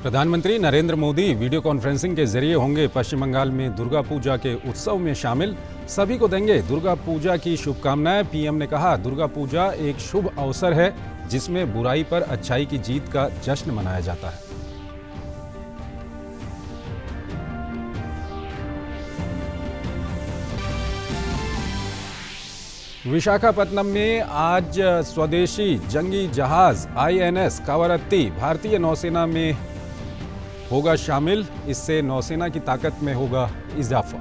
प्रधानमंत्री Narendra Modi video conferencing के जरिए होंगे पश्चिम बंगाल में दुर्गा पूजा के उत्सव में शामिल। सभी को देंगे दुर्गा पूजा की शुभकामनाएं। पीएम ने कहा, दुर्गा पूजा एक शुभ अवसर है जिसमें बुराई पर अच्छाई की जीत का जश्न मनाया जाता है। विशाखापत्तनम में आज स्वदेशी जंगी जहाज आईएनएस कावरत्ती भारतीय नौसेना में होगा शामिल। इससे नौसेना की ताकत में होगा इजाफा।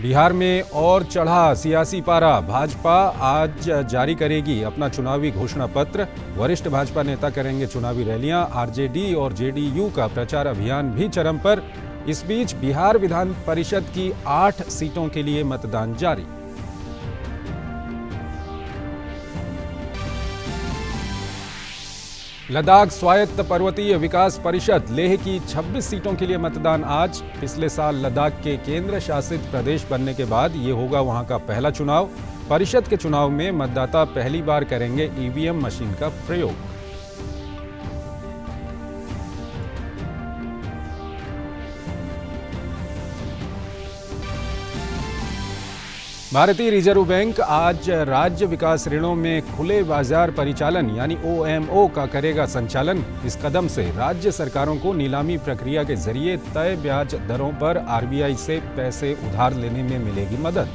बिहार में और चढ़ा सियासी पारा। भाजपा आज जारी करेगी अपना चुनावी घोषणा पत्र। वरिष्ठ भाजपा नेता करेंगे चुनावी रैलियां। आरजेडी और जेडीयू का प्रचार अभियान भी चरम पर। इस बीच बिहार विधान परिषद की 8 सीटों के लिए मतदान जारी। लद्दाख स्वायत्त पर्वतीय विकास परिषद लेह की 26 सीटों के लिए मतदान आज। पिछले साल लद्दाख के केंद्र शासित प्रदेश बनने के बाद ये होगा वहां का पहला चुनाव। परिषद के चुनाव में मतदाता पहली बार करेंगे ईवीएम मशीन का प्रयोग। भारतीय रिजर्व बैंक आज राज्य विकास ऋणों में खुले बाजार परिचालन यानी ओएमओ का करेगा संचालन। इस कदम से राज्य सरकारों को नीलामी प्रक्रिया के जरिए तय ब्याज दरों पर आरबीआई से पैसे उधार लेने में मिलेगी मदद।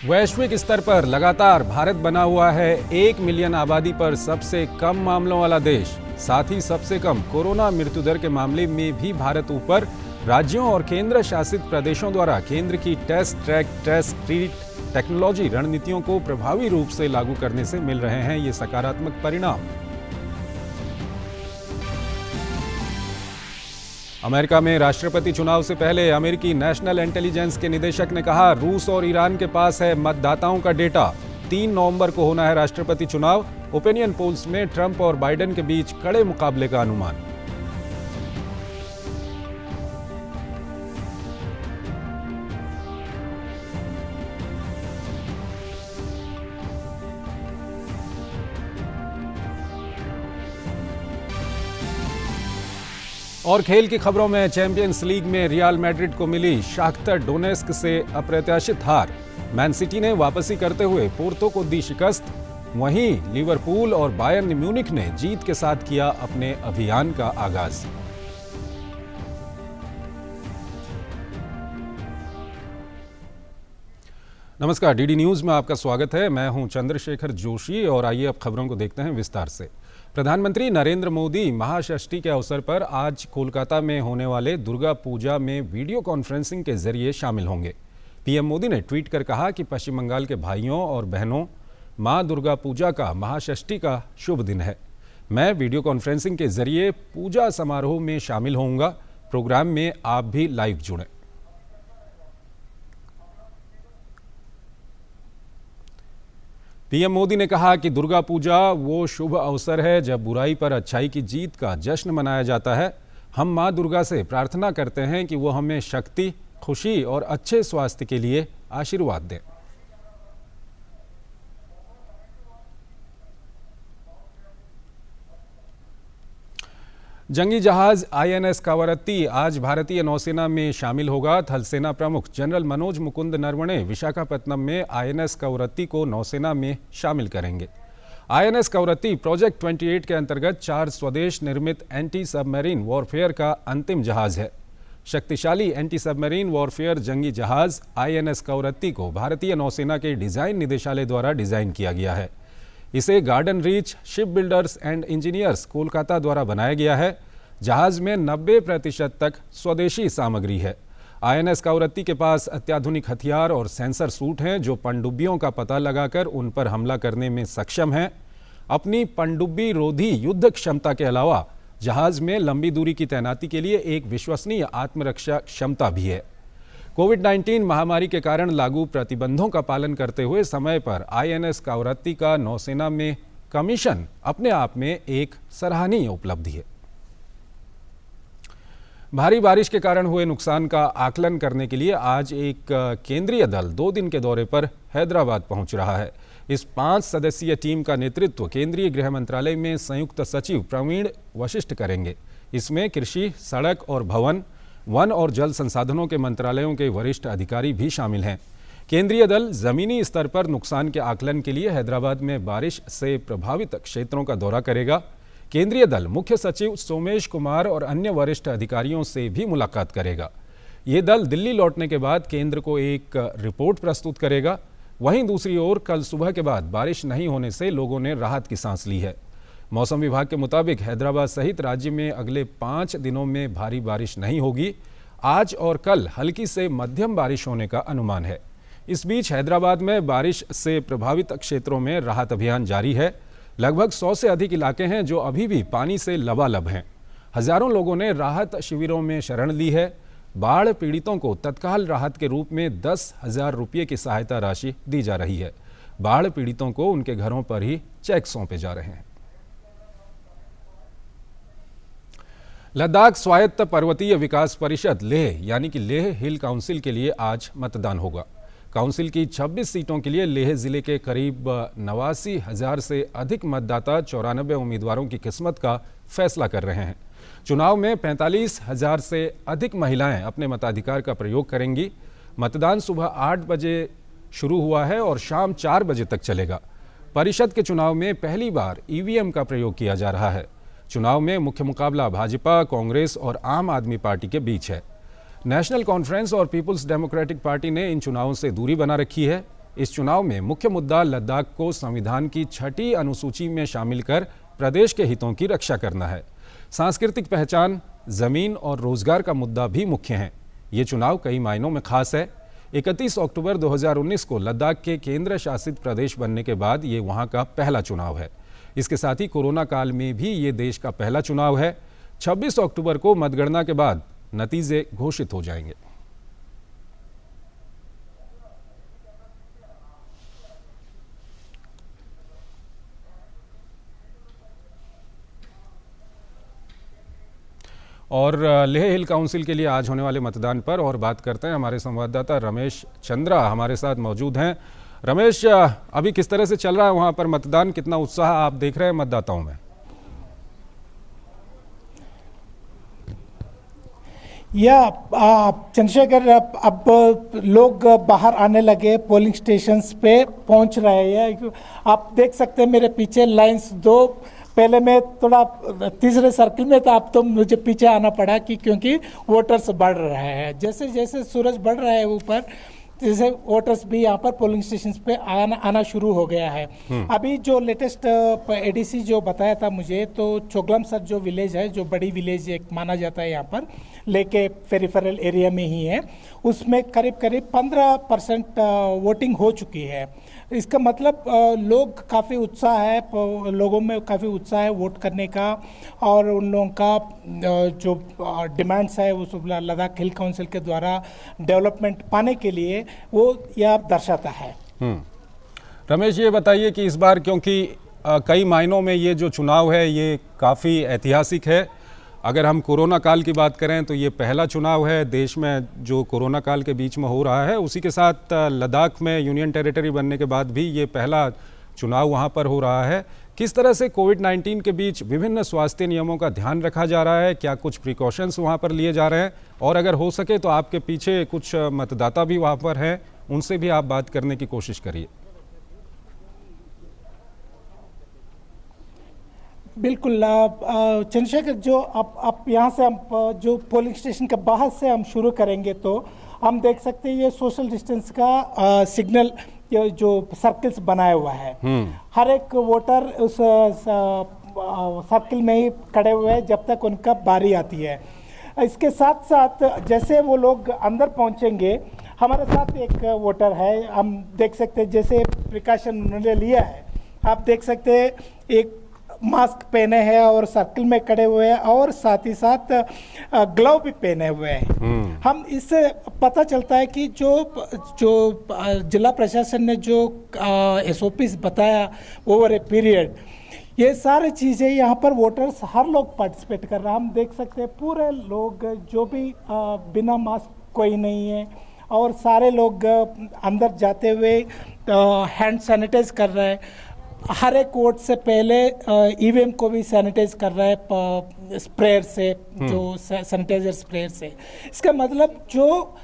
वैश्विक स्तर पर लगातार भारत बना हुआ है 1 मिलियन आबादी पर सबसे कम मामलों वाला देश। साथ ही सबसे कम कोरोना मृत्यु दर के मामले में भी भारत ऊपर। राज्यों और केंद्र शासित प्रदेशों द्वारा केंद्र की test track test treat technology रणनीतियों को प्रभावी रूप से लागू करने से मिल रहे हैं ये सकारात्मक परिणाम। अमेरिका में राष्ट्रपति चुनाव से पहले अमेरिकी नेशनल इंटेलिजेंस के निदेशक ने कहा, रूस और ईरान के पास है मतदाताओं का डेटा। 3 नवंबर को होना है राष्ट्रपति चुनाव। ओपिनियन पोल्स में ट्रंप और बाइडेन के बीच कड़े मुकाबले का अनुमान। और खेल की खबरों में चैंपियंस लीग में रियल मैड्रिड को मिली शाख्तर डोनेस्क से अप्रत्याशित हार। मैन सिटी ने वापसी करते हुए पोर्तो को दी शिकस्त। वहीं लिवरपूल और बायर्न म्यूनिख ने जीत के साथ किया अपने अभियान का आगाज। नमस्कार, डीडी न्यूज में आपका स्वागत है। मैं हूं चंद्रशेखर जोशी और आइए अब खबरों को देखते हैं विस्तार से। प्रधानमंत्री नरेंद्र मोदी महाषष्ठी के अवसर पर आज कोलकाता में होने वाले दुर्गा पूजा में वीडियो कॉन्फ्रेंसिंग के जरिए शामिल होंगे। पीएम मोदी ने ट्वीट कर कहा कि पश्चिम बंगाल के भाइयों और बहनों, मां दुर्गा पूजा का महाषष्ठी का शुभ दिन है। मैं वीडियो कॉन्फ्रेंसिंग के जरिए पूजा समारोह में शामिल होऊंगा। प्रोग्राम में आप भी लाइव जुड़ें। पीएम मोदी ने कहा कि दुर्गा पूजा वो शुभ अवसर है जब बुराई पर अच्छाई की जीत का जश्न मनाया जाता है। हम मां दुर्गा से प्रार्थना करते हैं कि वो हमें शक्ति, खुशी और अच्छे स्वास्थ्य के लिए आशीर्वाद दें। जंगी जहाज आईएनएस कावरत्ती आज भारतीय नौसेना में शामिल होगा। थल सेना प्रमुख जनरल मनोज मुकुंद नरवणे विशाखापत्तनम में आईएनएस कावरत्ती को नौसेना में शामिल करेंगे। आईएनएस कावरत्ती प्रोजेक्ट 28 के अंतर्गत 4 स्वदेश निर्मित एंटी सबमरीन वॉरफेयर का अंतिम जहाज है। शक्तिशाली एंटी सबमरीन वॉरफेयर जंगी जहाज आईएनएस कावरत्ती को भारतीय नौसेना के डिजाइन निदेशालय द्वारा डिजाइन किया गया है। इसे garden reach ship builders and engineers Kolkata द्वारा बनाया गया है। जहाज में 90% तक स्वदेशी सामग्री है। आईएनएस कावरत्ती के पास अत्याधुनिक हथियार और सेंसर सूट हैं जो पनडुब्बियों का पता लगाकर उन पर हमला करने में सक्षम हैं। अपनी पनडुब्बी रोधी युद्ध क्षमता के अलावा जहाज में लंबी दूरी की तैनाती के लिए एक विश्वसनीय आत्मरक्षा क्षमता भी है। कोविड-19 महामारी के कारण लागू प्रतिबंधों का पालन करते हुए समय पर आईएनएस कावरत्ती का नौसेना में कमीशन अपने आप में एक सराहनीय उपलब्धि है। भारी बारिश के कारण हुए नुकसान का आकलन करने के लिए आज एक केंद्रीय दल 2 दिन के दौरे पर हैदराबाद पहुंच रहा है। इस 5 सदस्यीय टीम का नेतृत्व केंद्रीय गृह मंत्रालय में संयुक्त सचिव प्रवीण वशिष्ठ करेंगे। इसमें कृषि, सड़क और भवन, वन और जल संसाधनों के मंत्रालयों के वरिष्ठ अधिकारी भी शामिल हैं। केंद्रीय दल जमीनी स्तर पर नुकसान के आकलन के लिए हैदराबाद में बारिश से प्रभावित क्षेत्रों का दौरा करेगा। केंद्रीय दल मुख्य सचिव सोमेश कुमार और अन्य वरिष्ठ अधिकारियों से भी मुलाकात करेगा। ये दल दिल्ली लौटने के बाद केंद्र को एक रिपोर्ट प्रस्तुत करेगा। वहीं दूसरी ओर कल सुबह के बाद बारिश नहीं होने से लोगों ने राहत की सांस ली है। मौसम विभाग के मुताबिक हैदराबाद सहित राज्य में अगले 5 दिनों में भारी बारिश नहीं होगी। आज और कल हल्की से मध्यम बारिश होने का अनुमान है। इस बीच हैदराबाद में बारिश से प्रभावित क्षेत्रों में राहत अभियान जारी है। लगभग 100 से अधिक इलाके हैं जो अभी भी पानी से लबालब हैं। हजारों लोगों ने राहत शिविरों में शरण ली है। बाढ़ पीड़ितों को तत्काल राहत के रूप में 10,000 रुपये की सहायता राशि दी जा रही है। बाढ़ पीड़ितों को उनके घरों पर ही चेक सौंपे जा रहे हैं। लद्दाख स्वायत्त पर्वतीय विकास परिषद लेह यानी कि लेह हिल काउंसिल के लिए आज मतदान होगा। काउंसिल की 26 सीटों के लिए लेह जिले के करीब 89,000 से अधिक मतदाता 94 उम्मीदवारों की किस्मत का फैसला कर रहे हैं। चुनाव में 45,000 से अधिक महिलाएं अपने मताधिकार का प्रयोग करेंगी। मतदान सुबह 8 बजे शुरू हुआ है और शाम 4 बजे तक चलेगा। परिषद के चुनाव में पहली बार ईवीएम का प्रयोग किया जा रहा है। चुनाव में मुख्य मुकाबला भाजपा, कांग्रेस और आम आदमी पार्टी के बीच है। नेशनल कॉन्फ्रेंस और पीपुल्स डेमोक्रेटिक पार्टी ने इन चुनावों से दूरी बना रखी है। इस चुनाव में मुख्य मुद्दा लद्दाख को संविधान की 6ठी अनुसूची में शामिल कर प्रदेश के हितों की रक्षा करना है। सांस्कृतिक पहचान, जमीन और रोजगार का मुद्दा भी मुख्य है। ये चुनाव कई मायनों में खास है। 31 अक्टूबर 2019 को लद्दाख के केंद्र शासित प्रदेश बनने के बाद ये वहाँ का पहला चुनाव है। इसके साथ ही कोरोना काल में भी ये देश का पहला चुनाव है। 26 अक्टूबर को मतगणना के बाद नतीजे घोषित हो जाएंगे। और लेह हिल काउंसिल के लिए आज होने वाले मतदान पर और बात करते हैं। हमारे संवाददाता रमेश चंद्रा हमारे साथ मौजूद हैं। रमेश, अभी किस तरह से चल रहा है वहां पर मतदान? कितना उत्साह आप देख रहे हैं मतदाताओं में? या चंद्रशेखर, अब लोग बाहर आने लगे, पोलिंग स्टेशंस पे पहुंच रहे हैं। आप देख सकते हैं मेरे पीछे लाइंस दो, पहले मैं थोड़ा तीसरे सर्किल में था, अब तो मुझे पीछे आना पड़ा क्योंकि वोटर्स बढ़ रहे हैं। जैसे जैसे सूरज बढ़ रहा है ऊपर, जैसे वोटर्स भी यहाँ पर पोलिंग स्टेशन पे आना शुरू हो गया है। अभी जो लेटेस्ट एडीसी जो बताया था मुझे, तो चोगलामसर जो विलेज है, जो बड़ी विलेज एक माना जाता है यहाँ पर, लेके पेरिफेरल एरिया में ही है, उसमें करीब करीब 15% वोटिंग हो चुकी है। इसका मतलब लोग काफ़ी उत्साह है, लोगों में काफ़ी उत्साह है वोट करने का, और उन लोगों का जो डिमांड्स है उस लद्दाख हिल काउंसिल के द्वारा डेवलपमेंट पाने के लिए वो यह दर्शाता है। रमेश, ये बताइए कि इस बार क्योंकि कई मायनों में ये जो चुनाव है ये काफ़ी ऐतिहासिक है। अगर हम कोरोना काल की बात करें तो ये पहला चुनाव है देश में जो कोरोना काल के बीच में हो रहा है। उसी के साथ लद्दाख में यूनियन टेरिटरी बनने के बाद भी ये पहला चुनाव वहाँ पर हो रहा है। किस तरह से कोविड-19 के बीच विभिन्न स्वास्थ्य नियमों का ध्यान रखा जा रहा है? क्या कुछ प्रिकॉशंस वहाँ पर लिए जा रहे हैं? और अगर हो सके तो आपके पीछे कुछ मतदाता भी वहाँ पर हैं, उनसे भी आप बात करने की कोशिश करिए। बिल्कुल चंद्रशेखर, जो आप यहाँ से हम जो पोलिंग स्टेशन के बाहर से हम शुरू करेंगे तो हम देख सकते हैं ये सोशल डिस्टेंस का सिग्नल जो सर्कल्स बनाया हुआ है। हर एक वोटर उस सर्कल में ही खड़े हुए हैं जब तक उनका बारी आती है। इसके साथ साथ जैसे वो लोग अंदर पहुंचेंगे, हमारे साथ एक वोटर है, हम देख सकते हैं जैसे प्रिकॉशन उन्होंने लिया है। आप देख सकते हैं एक मास्क पहने हैं और सर्कल में खड़े हुए हैं, और साथ ही साथ ग्लव भी पहने हुए हैं। हम इससे पता चलता है कि जो जिला प्रशासन ने जो SOPs बताया ओवर ए पीरियड, ये सारी चीज़ें यहाँ पर वोटर्स हर लोग पार्टिसिपेट कर रहे हैं। हम देख सकते हैं पूरे लोग जो भी बिना मास्क कोई नहीं है, और सारे लोग अंदर जाते हुए हैंड सैनिटाइज कर रहे हैं। हर एक वोट से पहले ईवीएम को भी सैनिटाइज कर रहा है स्प्रेयर से, जो सैनिटाइजर स्प्रेयर से। इसका मतलब जो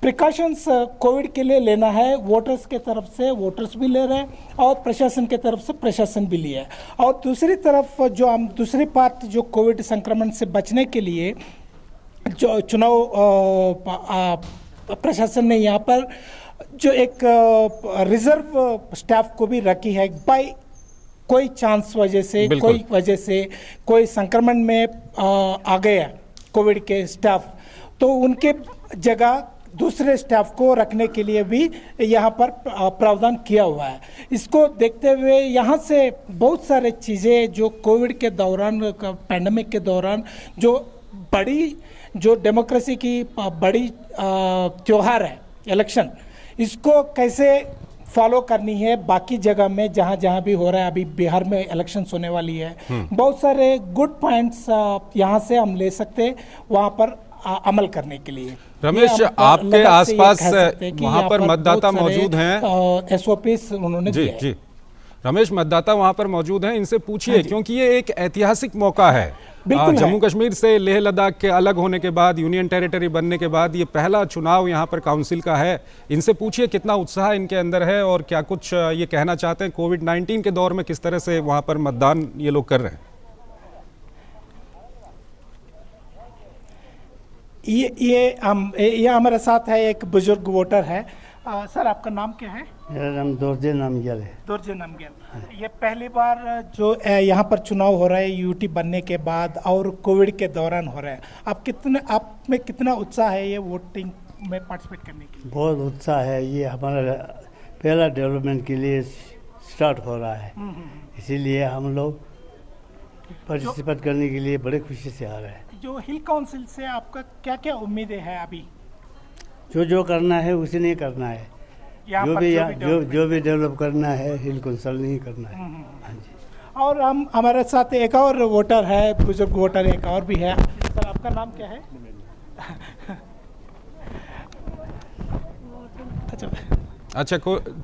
प्रिकॉशंस कोविड के लिए लेना है वोटर्स के तरफ से वोटर्स भी ले रहे हैं, और प्रशासन के तरफ से प्रशासन भी लिया है। और दूसरी तरफ जो हम दूसरी पार्ट जो कोविड संक्रमण से बचने के लिए जो चुनाव प्रशासन ने यहाँ पर जो एक रिजर्व स्टाफ को भी रखी है, बाई कोई चांस वजह से कोई संक्रमण में आ गया कोविड के स्टाफ, तो उनके जगह दूसरे स्टाफ को रखने के लिए भी यहाँ पर प्रावधान किया हुआ है। इसको देखते हुए यहाँ से बहुत सारे चीज़ें जो कोविड के दौरान पैंडेमिक के दौरान जो डेमोक्रेसी की बड़ी त्योहार है इलेक्शन, इसको कैसे फॉलो करनी है बाकी जगह में जहाँ जहाँ भी हो रहा है। अभी बिहार में इलेक्शंस होने वाली है, बहुत सारे गुड पॉइंट्स यहाँ से हम ले सकते हैं वहाँ पर अमल करने के लिए। रमेश, आपके आसपास वहाँ पर मतदाता मौजूद हैं, एसओपीस उन्होंने जी जी रमेश, मतदाता वहाँ पर मौजूद हैं, इनसे पूछिए, क्योंकि ये एक ऐतिहासिक मौका है। जम्मू कश्मीर से लेह लद्दाख के अलग होने के बाद, यूनियन टेरिटरी बनने के बाद ये पहला चुनाव यहाँ पर काउंसिल का है। इनसे पूछिए कितना उत्साह इनके अंदर है और क्या कुछ ये कहना चाहते हैं कोविड-19 के दौर में किस तरह से वहाँ पर मतदान ये लोग कर रहे हैं। ये हमारे साथ है एक बुजुर्ग वोटर है। सर, आपका नाम क्या है? मेरा नाम दोरजे नामग्याल है। दोरजे नामग्याल, ये पहली बार जो यहाँ पर चुनाव हो रहा है यूटी बनने के बाद और कोविड के दौरान हो रहा है, आप में कितना उत्साह है ये वोटिंग में पार्टिसिपेट करने की? बहुत उत्साह है। ये हमारा पहला डेवलपमेंट के लिए स्टार्ट हो रहा है, इसीलिए हम लोग पार्टिसिपेट करने के लिए बड़े खुशी से आ रहे हैं। जो हिल काउंसिल से आपका क्या क्या उम्मीदें हैं अभी? जो करना है उसे नहीं करना है, जो भी डेवलप करना है हिल काउंसिल नहीं करना है। हाँ जी। और हम हमारे साथ एक और वोटर है, बुजुर्ग वोटर एक और भी है। सर, आपका नाम क्या है? अच्छा,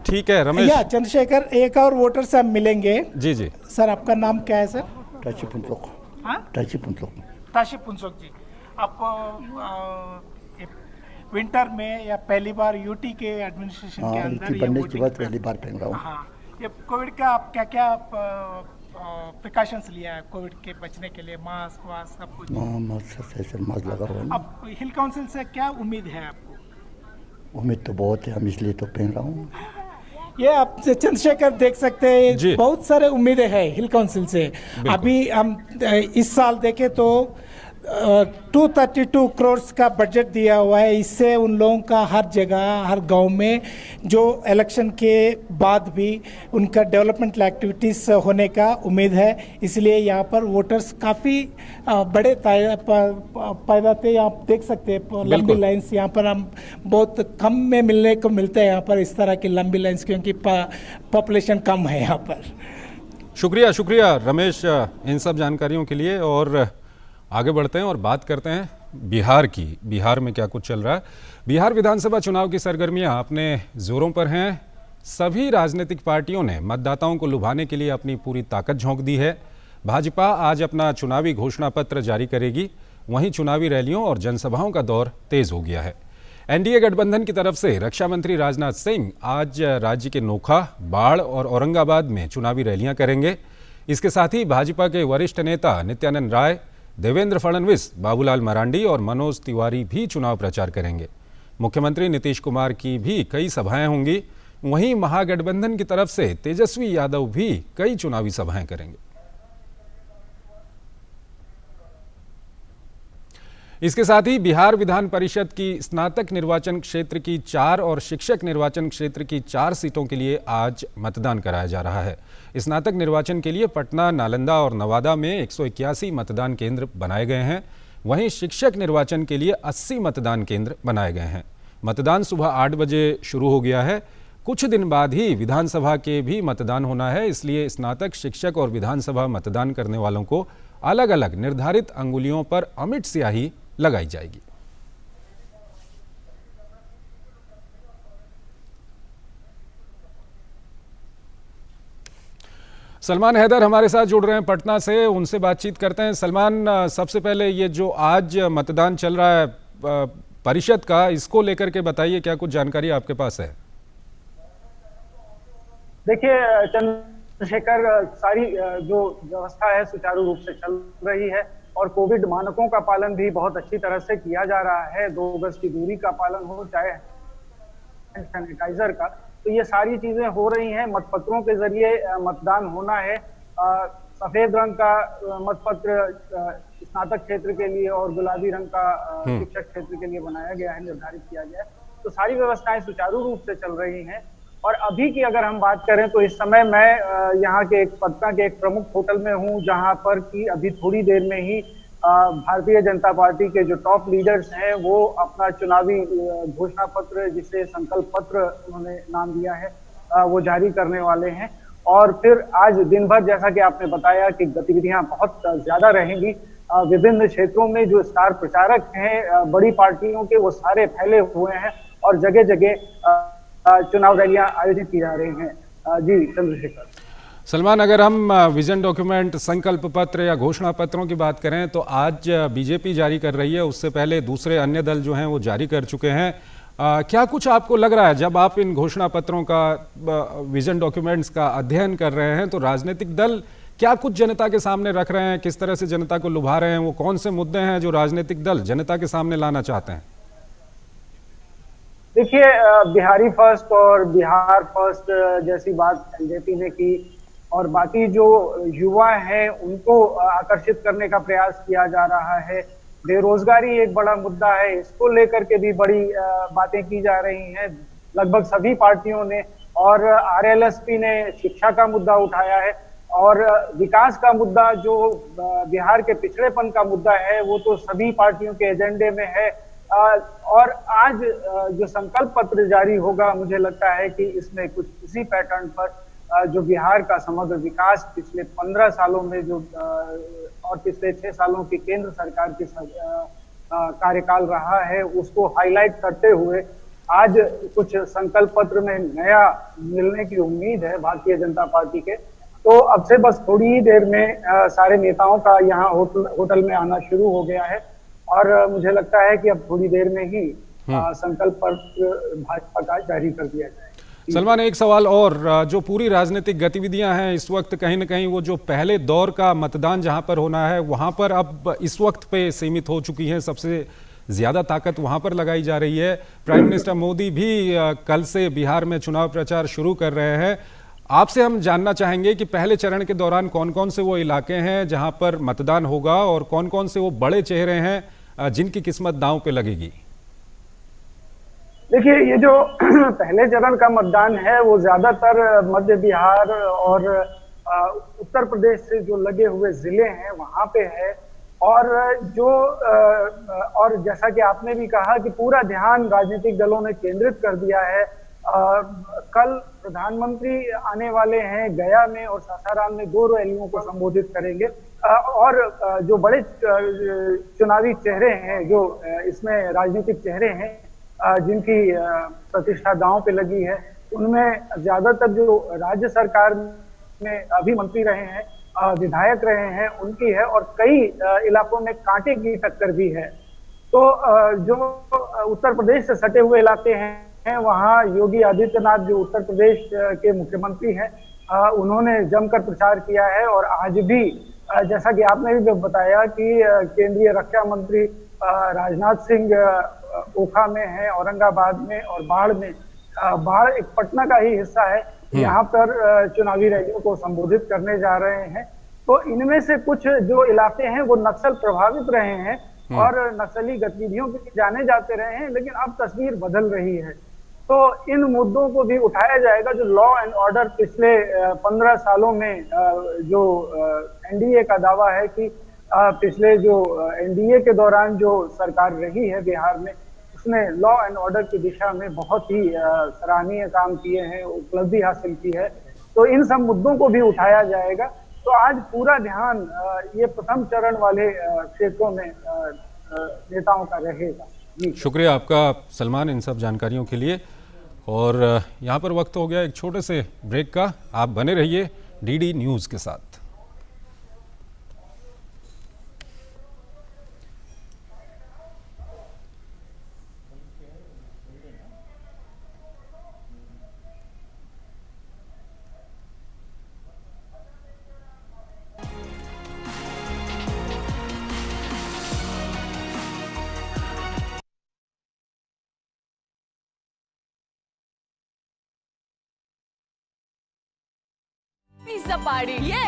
ठीक है रमेश। या चंद्रशेखर, एक और वोटर से हम मिलेंगे। जी जी सर, आपका नाम क्या है सर? टाची पुंसोक। हाँ, टाची पुंसोक। ताशी पुंसोक जी, आप विंटर में या पहली बार यूटी के एडमिनिस्ट्रेशन के अंदर ये बनने के बाद पहली बार पहन रहा हूँ। हाँ, ये कोविड का आप क्या क्या प्रिकॉशंस लिया है कोविड के बचने के लिए? मास्क वास्क सब कुछ? मास्क लगा हुआ है। अब हिल काउंसिल से क्या उम्मीद है आपको? उम्मीद तो बहुत है, हम इसलिए तो पहन रहा हूँ। ये आप चंद्रशेखर देख सकते हैं, बहुत सारे उम्मीदें हैं हिल काउंसिल से। अभी हम इस साल देखें तो 232 करोड़ का बजट दिया हुआ है। इससे उन लोगों का हर जगह हर गांव में जो इलेक्शन के बाद भी उनका डेवलपमेंट एक्टिविटीज़ होने का उम्मीद है। इसलिए यहाँ पर वोटर्स काफ़ी बड़े पैदा थे। आप देख सकते हैं लंबी लाइन्स यहाँ पर हम बहुत कम में मिलने को मिलते हैं यहाँ पर इस तरह की लंबी लाइन्स, क्योंकि पॉपुलेशन कम है यहाँ पर। शुक्रिया रमेश इन सब जानकारियों के लिए। और आगे बढ़ते हैं और बात करते हैं बिहार की। बिहार में क्या कुछ चल रहा है? बिहार विधानसभा चुनाव की सरगर्मियां अपने जोरों पर हैं। सभी राजनीतिक पार्टियों ने मतदाताओं को लुभाने के लिए अपनी पूरी ताकत झोंक दी है। भाजपा आज अपना चुनावी घोषणा पत्र जारी करेगी, वहीं चुनावी रैलियों और जनसभाओं का दौर तेज हो गया है। एनडीए गठबंधन की तरफ से रक्षा मंत्री राजनाथ सिंह आज राज्य के नोखा, बाढ़ और औरंगाबाद में चुनावी रैलियां करेंगे। इसके साथ ही भाजपा के वरिष्ठ नेता नित्यानंद राय, देवेंद्र फडणवीस, बाबूलाल मरांडी और मनोज तिवारी भी चुनाव प्रचार करेंगे। मुख्यमंत्री नीतीश कुमार की भी कई सभाएं होंगी। वहीं महागठबंधन की तरफ से तेजस्वी यादव भी कई चुनावी सभाएं करेंगे। इसके साथ ही बिहार विधान परिषद की स्नातक निर्वाचन क्षेत्र की 4 और शिक्षक निर्वाचन क्षेत्र की 4 सीटों के लिए आज मतदान कराया जा रहा है। स्नातक निर्वाचन के लिए पटना, नालंदा और नवादा में 181 मतदान केंद्र बनाए गए हैं। वहीं शिक्षक निर्वाचन के लिए 80 मतदान केंद्र बनाए गए हैं। मतदान सुबह 8 बजे शुरू हो गया है। कुछ दिन बाद ही विधानसभा के भी मतदान होना है, इसलिए स्नातक, शिक्षक और विधानसभा मतदान करने वालों को अलग अलग निर्धारित अंगुलियों पर अमिट स्याही लगाई जाएगी। सलमान हैदर हमारे साथ जुड़ रहे हैं पटना से, उनसे बातचीत करते हैं। सलमान, सबसे पहले ये जो आज मतदान चल रहा है परिषद का, इसको लेकर के बताइए, क्या कुछ जानकारी आपके पास है? देखिए चंद्रशेखर, सारी जो व्यवस्था है सुचारू रूप से चल रही है और कोविड मानकों का पालन भी बहुत अच्छी तरह से किया जा रहा है। 2 गज की दूरी का पालन हो, चाहे सैनिटाइजर का, तो ये सारी चीजें हो रही हैं। मतपत्रों के जरिए मतदान होना है। सफेद रंग का मतपत्र स्नातक क्षेत्र के लिए और गुलाबी रंग का शिक्षक क्षेत्र के लिए बनाया गया है, निर्धारित किया गया है। तो सारी व्यवस्थाएं सुचारू रूप से चल रही हैं। और अभी की अगर हम बात करें तो इस समय मैं यहाँ के पटना के एक प्रमुख होटल में हूँ, जहाँ पर कि अभी थोड़ी देर में ही भारतीय जनता पार्टी के जो टॉप लीडर्स हैं वो अपना चुनावी घोषणा पत्र, जिसे संकल्प पत्र उन्होंने नाम दिया है, वो जारी करने वाले हैं। और फिर आज दिन भर, जैसा कि आपने बताया, कि गतिविधियां बहुत ज्यादा रहेंगी। विभिन्न क्षेत्रों में जो स्टार प्रचारक हैं बड़ी पार्टियों के, वो सारे फैले हुए हैं और जगह जगह चुनाव रैलियां आयोजित की जा रही हैं। जी चंद्रशेखर। सलमान, अगर हम विजन डॉक्यूमेंट, संकल्प पत्र या घोषणा पत्रों की बात करें तो आज बीजेपी जारी कर रही है, उससे पहले दूसरे अन्य दल जो हैं वो जारी कर चुके हैं। क्या कुछ आपको लग रहा है जब आप इन घोषणा पत्रों का, विजन डॉक्यूमेंट्स का अध्ययन कर रहे हैं, तो राजनीतिक दल क्या कुछ जनता के सामने रख रहे हैं, किस तरह से जनता को लुभा रहे हैं, वो कौन से मुद्दे हैं जो राजनीतिक दल जनता के सामने लाना चाहते हैं? देखिए, बिहारी फर्स्ट और बिहार फर्स्ट जैसी बात एलजेपी ने की और बाकी जो युवा हैं उनको आकर्षित करने का प्रयास किया जा रहा है। बेरोजगारी एक बड़ा मुद्दा है, इसको लेकर के भी बड़ी बातें की जा रही हैं लगभग सभी पार्टियों ने। और आरएलएसपी ने शिक्षा का मुद्दा उठाया है और विकास का मुद्दा, जो बिहार के पिछड़ेपन का मुद्दा है, वो तो सभी पार्टियों के एजेंडे में है। और आज जो संकल्प पत्र जारी होगा, मुझे लगता है कि इसमें कुछ इसी पैटर्न पर जो बिहार का समग्र विकास पिछले 15 सालों में जो और पिछले 6 सालों की केंद्र सरकार की कार्यकाल रहा है, उसको हाईलाइट करते हुए आज कुछ संकल्प पत्र में नया मिलने की उम्मीद है भारतीय जनता पार्टी के। तो अब से बस थोड़ी ही देर में सारे नेताओं का यहाँ होटल में आना शुरू हो गया है और मुझे लगता है कि अब थोड़ी देर में ही संकल्प पत्र भाजपा का जारी कर दिया जाए। सलमान, एक सवाल और, जो पूरी राजनीतिक गतिविधियां हैं इस वक्त कहीं ना कहीं वो जो पहले दौर का मतदान जहां पर होना है वहां पर अब इस वक्त पे सीमित हो चुकी हैं, सबसे ज्यादा ताकत वहां पर लगाई जा रही है। प्राइम मिनिस्टर मोदी भी कल से बिहार में चुनाव प्रचार शुरू कर रहे हैं। आपसे हम जानना चाहेंगे कि पहले चरण के दौरान कौन कौन से वो इलाके हैं जहां पर मतदान होगा और कौन कौन से वो बड़े चेहरे हैं जिनकी किस्मत दांव पे लगेगी। देखिए, ये जो पहले चरण का मतदान है वो ज्यादातर मध्य बिहार और उत्तर प्रदेश से जो लगे हुए जिले हैं वहां पे है। और जो और जैसा कि आपने भी कहा कि पूरा ध्यान राजनीतिक दलों ने केंद्रित कर दिया है। कल प्रधानमंत्री आने वाले हैं, गया में और सासाराम में 2 रैलियों को संबोधित करेंगे। और जो बड़े चुनावी चेहरे हैं, जो इसमें राजनीतिक चेहरे हैं जिनकी प्रतिष्ठा दांव पे लगी है, उनमें ज्यादातर जो राज्य सरकार में अभी मंत्री रहे हैं, विधायक रहे हैं, उनकी है और कई इलाकों में कांटे की टक्कर भी है। तो जो उत्तर प्रदेश से सटे हुए इलाके हैं वहाँ योगी आदित्यनाथ, जो उत्तर प्रदेश के मुख्यमंत्री हैं, उन्होंने जमकर प्रचार किया है। और आज भी जैसा कि आपने भी बताया कि केंद्रीय रक्षा मंत्री राजनाथ सिंह ओखा में है, औरंगाबाद में और बाढ़ में। बाढ़ एक पटना का ही हिस्सा है, यहाँ पर चुनावी रैलियों को संबोधित करने जा रहे हैं। तो इनमें से कुछ जो इलाके हैं वो नक्सल प्रभावित रहे हैं और नक्सली गतिविधियों के जाने जाते रहे हैं, लेकिन अब तस्वीर बदल रही है। तो इन मुद्दों को भी उठाया जाएगा। जो लॉ एंड ऑर्डर पिछले 15 सालों में जो एनडीए का दावा है कि पिछले जो एनडीए के दौरान जो सरकार रही है बिहार में, उसने लॉ एंड ऑर्डर की दिशा में बहुत ही सराहनीय काम किए हैं, उपलब्धि हासिल की है। तो इन सब मुद्दों को भी उठाया जाएगा। तो आज पूरा ध्यान ये प्रथम चरण वाले क्षेत्रों में नेताओं का रहेगा। जी शुक्रिया आपका सलमान इन सब जानकारियों के लिए। और यहाँ पर वक्त हो गया एक छोटे से ब्रेक का। आप बने रहिए डीडी न्यूज़ के साथ। पिज्जा पार्टी ये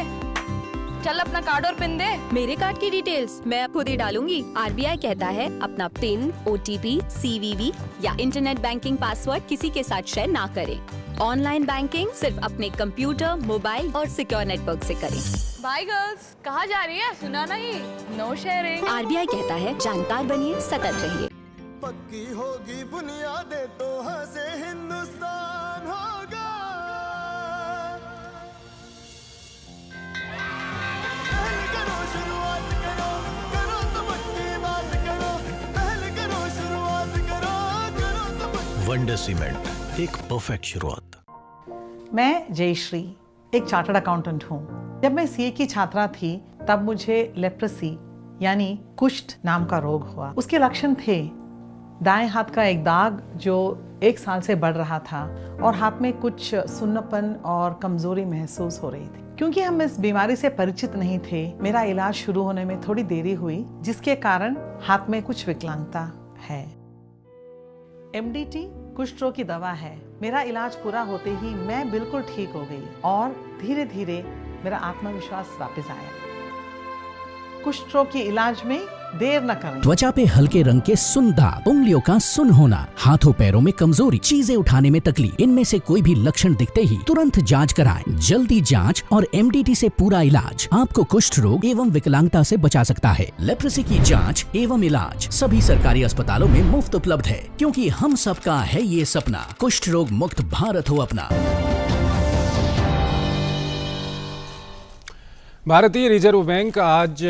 चल अपना कार्ड और पिन दे। मेरे कार्ड की डिटेल्स मैं अब खुद ही डालूंगी। आरबीआई कहता है अपना पिन, ओटीपी, सीवीवी या इंटरनेट बैंकिंग पासवर्ड किसी के साथ शेयर ना करें। ऑनलाइन बैंकिंग सिर्फ अपने कंप्यूटर, मोबाइल और सिक्योर नेटवर्क से करें। बाय गर्ल्स, कहाँ जा रही है? सुना नहीं, नो शेयरिंग। आरबीआई कहता है जानकार बनिए, सतर्क रहिए। पक्की होगी बुनियादें तो हंसे हिंदुस्तान होगा। पहले करो शुरुआत करो, करो तो पक्की बात करो। पहले करो शुरुआत करो, करो तो पक्की। वंडर सीमेंट, एक परफेक्ट शुरुआत। मैं जयश्री एक चार्टर्ड अकाउंटेंट हूँ। जब मैं सीए की छात्रा थी तब मुझे लेप्रेसी यानी कुष्ठ नाम का रोग हुआ। उसके लक्षण थे दाएं हाथ का एक दाग जो 1 साल से बढ़ रहा था और हाथ में कुछ सुन्नपन और कमजोरी महसूस हो रही थी। क्योंकि हम इस बीमारी से परिचित नहीं थे, मेरा इलाज शुरू होने में थोड़ी देरी हुई, जिसके कारण हाथ में कुछ विकलांगता है। MDT कुष्ठ रोग की दवा है। मेरा इलाज पूरा होते ही मैं बिल्कुल ठीक हो गई और धीरे धीरे मेरा आत्मविश्वास वापस आया। कुष्ठ रोग के इलाज में देर न करें। त्वचा पे हल्के रंग के सुन दाग, उंगलियों का सुन होना, हाथों पैरों में कमजोरी, चीजें उठाने में तकलीफ, इनमें से कोई भी लक्षण दिखते ही तुरंत जांच कराएं। जल्दी जांच और MDT से पूरा इलाज आपको कुष्ठ रोग एवं विकलांगता से बचा सकता है। लेप्रेसी की जांच एवं इलाज सभी सरकारी अस्पतालों में मुफ्त उपलब्ध है, क्योंकि हम सबका है ये सपना, कुष्ठ रोग मुक्त भारत हो अपना। भारतीय रिजर्व बैंक आज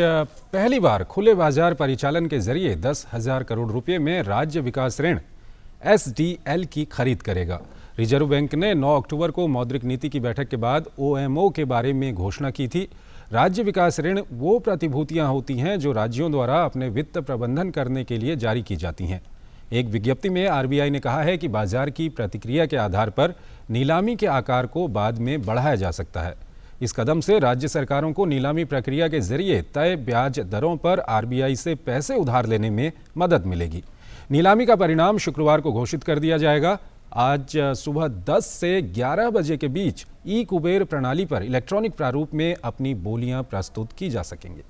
पहली बार खुले बाजार परिचालन के जरिए 10,000 करोड़ रुपए में राज्य विकास ऋण SDL की खरीद करेगा। रिजर्व बैंक ने 9 अक्टूबर को मौद्रिक नीति की बैठक के बाद OMO के बारे में घोषणा की थी। राज्य विकास ऋण वो प्रतिभूतियां होती हैं जो राज्यों द्वारा अपने वित्त प्रबंधन करने के लिए जारी की जाती हैं। एक विज्ञप्ति में RBI ने कहा है कि बाजार की प्रतिक्रिया के आधार पर नीलामी के आकार को बाद में बढ़ाया जा सकता है। इस कदम से राज्य सरकारों को नीलामी प्रक्रिया के जरिए तय ब्याज दरों पर RBI से पैसे उधार लेने में मदद मिलेगी। नीलामी का परिणाम शुक्रवार को घोषित कर दिया जाएगा। आज सुबह 10 से 11 बजे के बीच ई-कुबेर प्रणाली पर इलेक्ट्रॉनिक प्रारूप में अपनी बोलियां प्रस्तुत की जा सकेंगी।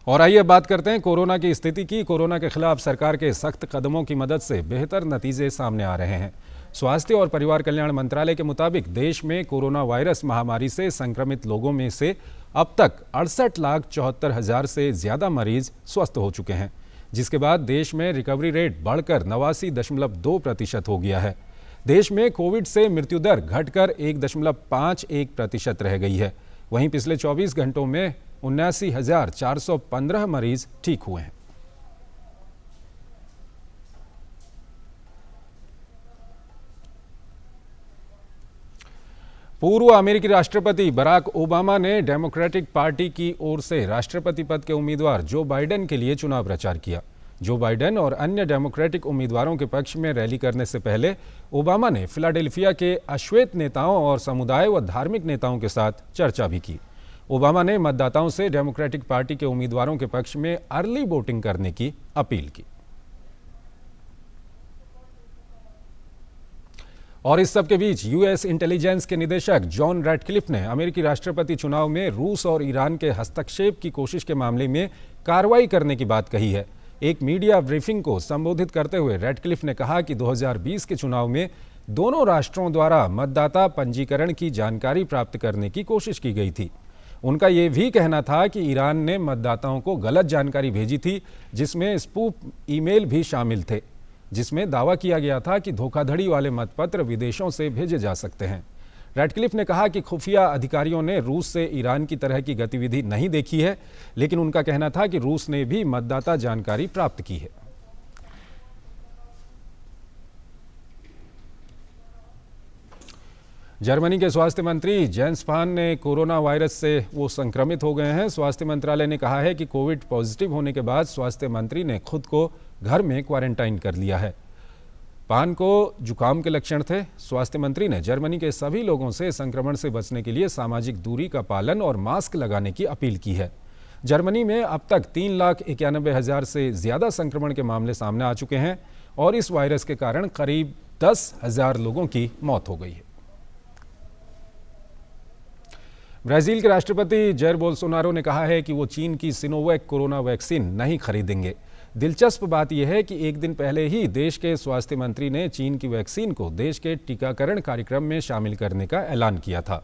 और आइए बात करते हैं कोरोना की स्थिति की। कोरोना के खिलाफ सरकार के सख्त कदमों की मदद से बेहतर नतीजे सामने आ रहे हैं। स्वास्थ्य और परिवार कल्याण मंत्रालय के मुताबिक देश में कोरोना वायरस महामारी से संक्रमित लोगों में से अब तक 68,74,000 से ज़्यादा मरीज स्वस्थ हो चुके हैं, जिसके बाद देश में रिकवरी रेट बढ़कर 89.2% हो गया है। देश में कोविड से मृत्यु दर घटकर 1.51% रह गई है। वहीं पिछले 24 घंटों में 79,415 मरीज ठीक हुए हैं। पूर्व अमेरिकी राष्ट्रपति बराक ओबामा ने डेमोक्रेटिक पार्टी की ओर से राष्ट्रपति पद के उम्मीदवार जो बाइडेन के लिए चुनाव प्रचार किया। जो बाइडेन और अन्य डेमोक्रेटिक उम्मीदवारों के पक्ष में रैली करने से पहले ओबामा ने फिलाडेल्फिया के अश्वेत नेताओं और समुदाय व धार्मिक नेताओं के साथ चर्चा भी की। ओबामा ने मतदाताओं से डेमोक्रेटिक पार्टी के उम्मीदवारों के पक्ष में अर्ली वोटिंग करने की अपील की। और इस सब के बीच यूएस इंटेलिजेंस के निदेशक जॉन रैटक्लिफ ने अमेरिकी राष्ट्रपति चुनाव में रूस और ईरान के हस्तक्षेप की कोशिश के मामले में कार्रवाई करने की बात कही है। एक मीडिया ब्रीफिंग को संबोधित करते हुए रैटक्लिफ ने कहा कि 2020 के चुनाव में दोनों राष्ट्रों द्वारा मतदाता पंजीकरण की जानकारी प्राप्त करने की कोशिश की गई थी। उनका ये भी कहना था कि ईरान ने मतदाताओं को गलत जानकारी भेजी थी, जिसमें स्पूफ ईमेल भी शामिल थे, जिसमें दावा किया गया था कि धोखाधड़ी वाले मतपत्र विदेशों से भेजे जा सकते हैं। रैटक्लिफ ने कहा कि खुफिया अधिकारियों ने रूस से ईरान की तरह की गतिविधि नहीं देखी है, लेकिन उनका कहना था कि रूस ने भी मतदाता जानकारी प्राप्त की है। जर्मनी के स्वास्थ्य मंत्री जेन्स स्पाहन ने कोरोना वायरस से वो संक्रमित हो गए हैं। स्वास्थ्य मंत्रालय ने कहा है कि कोविड पॉजिटिव होने के बाद स्वास्थ्य मंत्री ने खुद को घर में क्वारंटाइन कर लिया है। पान को जुकाम के लक्षण थे। स्वास्थ्य मंत्री ने जर्मनी के सभी लोगों से संक्रमण से बचने के लिए सामाजिक दूरी का पालन और मास्क लगाने की अपील की है। जर्मनी में अब तक 3,91,000 से ज़्यादा संक्रमण के मामले सामने आ चुके हैं और इस वायरस के कारण करीब 10,000 लोगों की मौत हो गई है। ब्राजील के राष्ट्रपति जैर बोल्सोनारो ने कहा है कि वो चीन की सिनोवैक कोरोना वैक्सीन नहीं खरीदेंगे। दिलचस्प बात यह है कि एक दिन पहले ही देश के स्वास्थ्य मंत्री ने चीन की वैक्सीन को देश के टीकाकरण कार्यक्रम में शामिल करने का ऐलान किया था।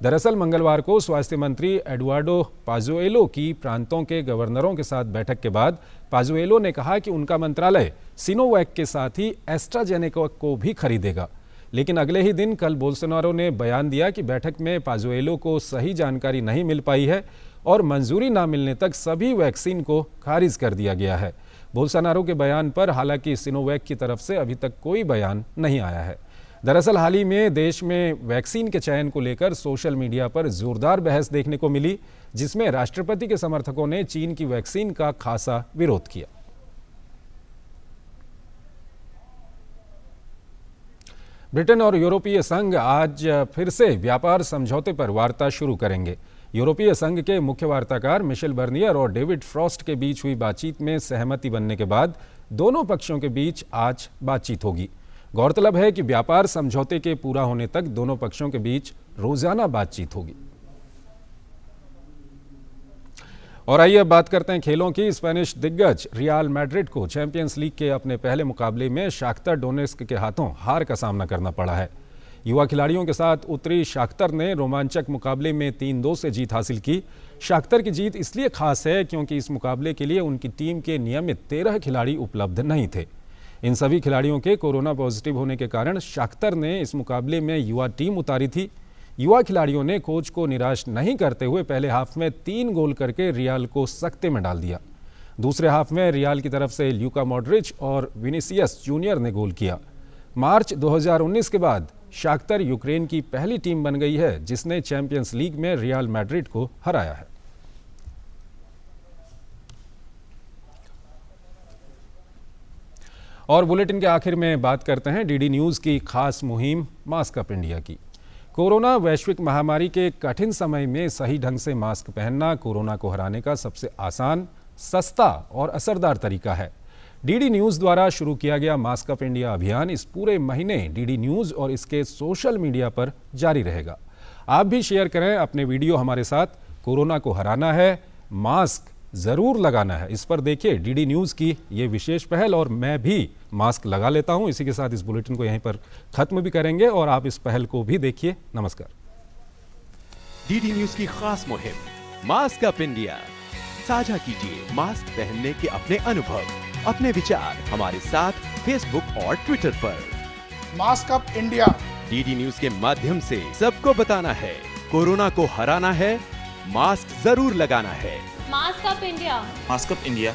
दरअसल मंगलवार को स्वास्थ्य मंत्री एडुआर्डो पाजुएलो की प्रांतों के गवर्नरों के साथ बैठक के बाद पाजुएलो ने कहा कि उनका मंत्रालय सिनोवैक के साथ ही एस्ट्राजेनेका को भी खरीदेगा। लेकिन अगले ही दिन कल बोल्सोनारो ने बयान दिया कि बैठक में पाजुएलो को सही जानकारी नहीं मिल पाई है और मंजूरी ना मिलने तक सभी वैक्सीन को खारिज कर दिया गया है। बोल्सोनारो के बयान पर हालांकि सिनोवैक की तरफ से अभी तक कोई बयान नहीं आया है। दरअसल हाल ही में देश में वैक्सीन के चयन को लेकर सोशल मीडिया पर जोरदार बहस देखने को मिली, जिसमें राष्ट्रपति के समर्थकों ने चीन की वैक्सीन का खासा विरोध किया। ब्रिटेन और यूरोपीय संघ आज फिर से व्यापार समझौते पर वार्ता शुरू करेंगे। यूरोपीय संघ के मुख्य वार्ताकार मिशेल बर्नियर और डेविड फ्रॉस्ट के बीच हुई बातचीत में सहमति बनने के बाद दोनों पक्षों के बीच आज बातचीत होगी। गौरतलब है कि व्यापार समझौते के पूरा होने तक दोनों पक्षों के बीच रोजाना बातचीत होगी। और आइए अब बात करते हैं खेलों की। स्पेनिश दिग्गज रियल मैड्रिड को चैंपियंस लीग के अपने पहले मुकाबले में शाख्तर डोनेस्क के हाथों हार का सामना करना पड़ा है। युवा खिलाड़ियों के साथ उतरी शाख्तर ने रोमांचक मुकाबले में 3-2 से जीत हासिल की। शाख्तर की जीत इसलिए खास है क्योंकि इस मुकाबले के लिए उनकी टीम के नियमित 13 खिलाड़ी उपलब्ध नहीं थे। इन सभी खिलाड़ियों के कोरोना पॉजिटिव होने के कारण शाख्तर ने इस मुकाबले में युवा टीम उतारी थी। युवा खिलाड़ियों ने कोच को निराश नहीं करते हुए पहले हाफ में 3 गोल करके रियल को सकते में डाल दिया। दूसरे हाफ में रियल की तरफ से ल्यूका मॉड्रिच और विनीसियस जूनियर ने गोल किया। मार्च 2019 के बाद शाख्तर यूक्रेन की पहली टीम बन गई है जिसने चैंपियंस लीग में रियल मैड्रिड को हराया है। और बुलेटिन के आखिर में बात करते हैं डीडी न्यूज़ की खास मुहिम मास्क अप इंडिया की। कोरोना वैश्विक महामारी के कठिन समय में सही ढंग से मास्क पहनना कोरोना को हराने का सबसे आसान, सस्ता और असरदार तरीका है। डीडी न्यूज़ द्वारा शुरू किया गया मास्क अप इंडिया अभियान इस पूरे महीने डीडी न्यूज़ और इसके सोशल मीडिया पर जारी रहेगा। आप भी शेयर करें अपने वीडियो हमारे साथ। कोरोना को हराना है, मास्क ज़रूर लगाना है। इस पर देखिए डीडी न्यूज़ की ये विशेष पहल और मैं भी मास्क लगा लेता हूं। इसी के साथ इस बुलेटिन को यहीं पर ख़त्म भी करेंगे और आप इस पहल को भी देखिए। नमस्कार। डीडी न्यूज़ की खास मुहिम मास्क अप इंडिया। साझा कीजिए मास्क पहनने के अपने अनुभव, अपने विचार हमारे साथ फेसबुक और ट्विटर पर। Mask up India DD news के माध्यम से सबको बताना है, कोरोना को हराना है, मास्क जरूर लगाना है। Mask up India. Mask up India.